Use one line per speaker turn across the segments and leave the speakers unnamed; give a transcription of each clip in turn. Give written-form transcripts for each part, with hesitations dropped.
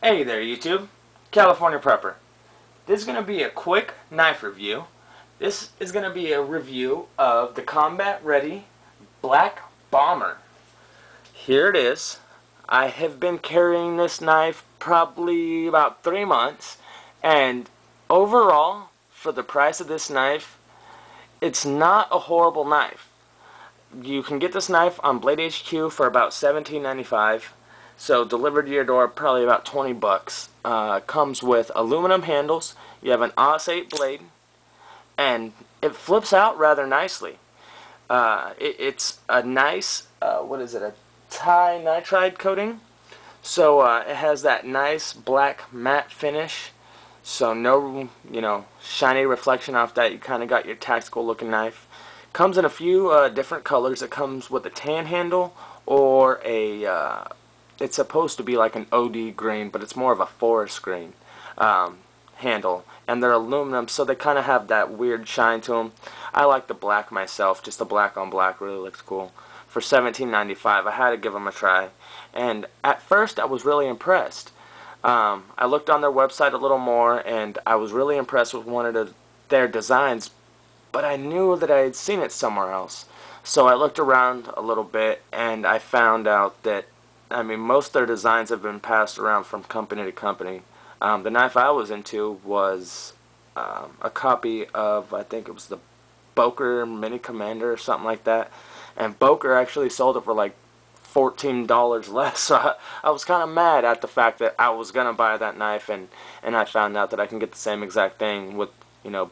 Hey there YouTube, California Prepper. This is going to be a quick knife review. This is going to be a review of the Combat Ready Black Bomber. Here it is. I have been carrying this knife probably about 3 months, and overall, for the price of this knife, it's not a horrible knife. You can get this knife on BladeHQ for about $17.95. So delivered to your door, probably about 20 bucks. Comes with aluminum handles. You have an Aus 8 blade, and it flips out rather nicely. It's a nice, what is it, a tinitride coating. So it has that nice black matte finish. So no, shiny reflection off that. You kind of got your tactical looking knife. Comes in a few different colors. It comes with a tan handle or a it's supposed to be like an OD green, but it's more of a forest green handle. And they're aluminum, so they kind of have that weird shine to them. I like the black myself. Just the black on black really looks cool. For $17.95, I had to give them a try. And at first, I was really impressed. I looked on their website a little more, and I was really impressed with one of their designs. But I knew that I had seen it somewhere else. So I looked around a little bit, and I found out that most of their designs have been passed around from company to company. The knife I was into was a copy of, I think it was the Boker Mini Commander or something like that. And Boker actually sold it for like $14 less. So I was kind of mad at the fact that I was going to buy that knife, and I found out that I can get the same exact thing with,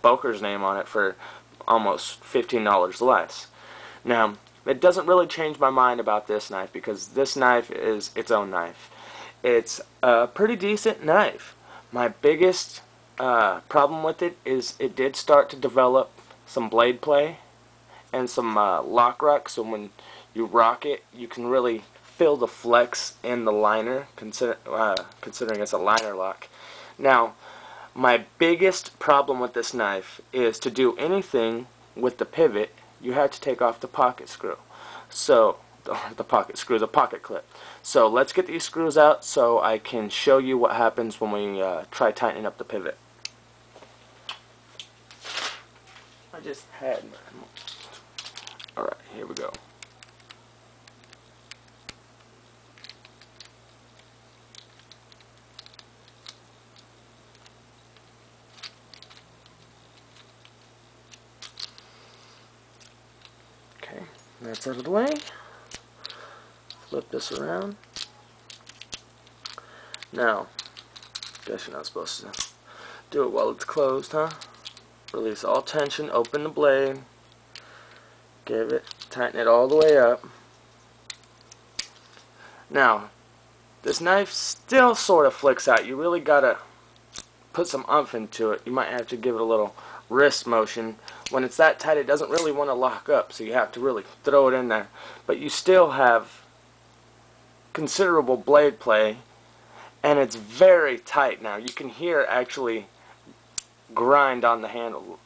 Boker's name on it for almost $15 less. Now, it doesn't really change my mind about this knife, because this knife is its own knife. It's a pretty decent knife. My biggest problem with it is it did start to develop some blade play and some lock rock, so when you rock it, you can really feel the flex in the liner, considering it's a liner lock. Now, my biggest problem with this knife is to do anything with the pivot, you have to take off the pocket screw. So, the pocket clip. So let's get these screws out so I can show you what happens when we try tightening up the pivot. I just had my... Alright, here we go. Okay, that's out of the way. Flip this around. Now, guess you're not supposed to do it while it's closed, huh? Release all tension, open the blade, tighten it all the way up. Now, this knife still sort of flicks out. You really gotta put some oomph into it. You might have to give it a little wrist motion. When it's that tight, it doesn't really want to lock up, so you have to really throw it in there. But you still have considerable blade play, and it's very tight now. You can hear it actually grind on the handle.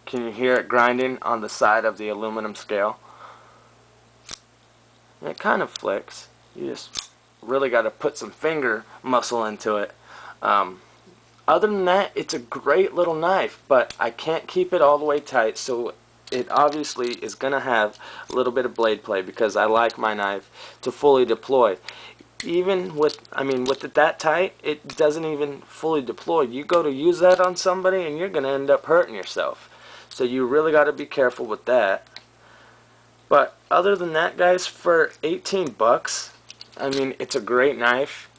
Can you hear it grinding on the side of the aluminum scale? And it kind of flicks. You just really got to put some finger muscle into it. Other than that, it's a great little knife, but I can't keep it all the way tight, so it obviously is going to have a little bit of blade play, because I like my knife to fully deploy. Even with, with it that tight, it doesn't even fully deploy. You go to use that on somebody and you're going to end up hurting yourself. So you really got to be careful with that. But other than that, guys, for 18 bucks, it's a great knife.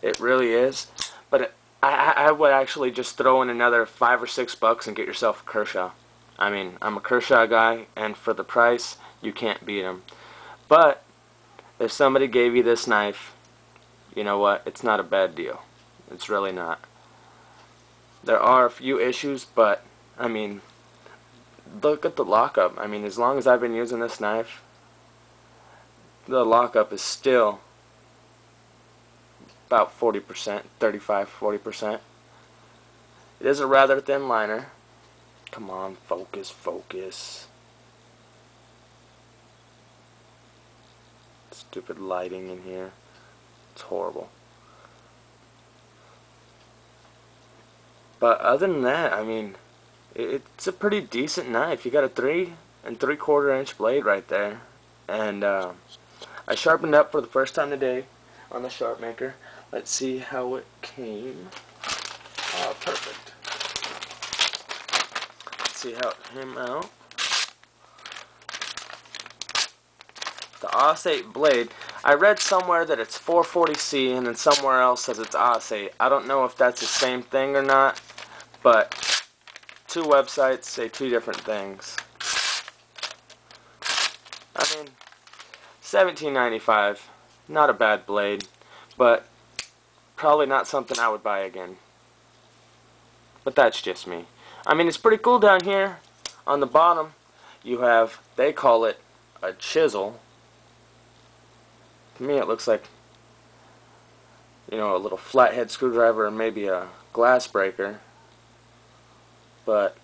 It really is. But I would actually just throw in another $5 or $6 and get yourself a Kershaw. I'm a Kershaw guy, and for the price, you can't beat them. But if somebody gave you this knife, you know what? It's not a bad deal. It's really not. There are a few issues, but look at the lockup. As long as I've been using this knife, the lockup is still about 40%, 35-40%. It is a rather thin liner. Come on, focus. Stupid lighting in here. It's horrible. But other than that, I mean, it's a pretty decent knife. You got a 3 3/4 inch blade right there. And I sharpened up for the first time today on the Sharp Maker. Let's see how it came. Oh, perfect. Let's see how it came out. The AUS-8 blade, I read somewhere that it's 440C and then somewhere else says it's AUS-8. I don't know if that's the same thing or not, but two websites say two different things. I mean, $17.95, not a bad blade, but probably not something I would buy again. But that's just me. I mean, it's pretty cool down here. On the bottom, you have, they call it a chisel. To me it looks like, you know, a little flathead screwdriver or maybe a glass breaker. But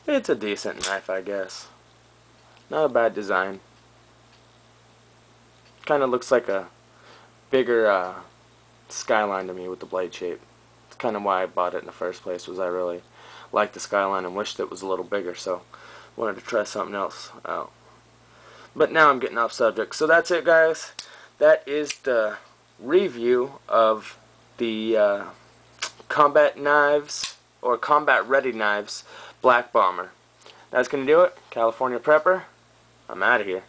it's a decent knife, I guess. Not a bad design. Kind of looks like a bigger skyline to me with the blade shape. It's kind of why I bought it in the first place, was I really liked the skyline and wished it was a little bigger, so wanted to try something else out. But now I'm getting off subject. So that's it, guys. That is the review of the combat knives, or combat ready knives, Black Bomber. That's going to do it. California Prepper, I'm out of here.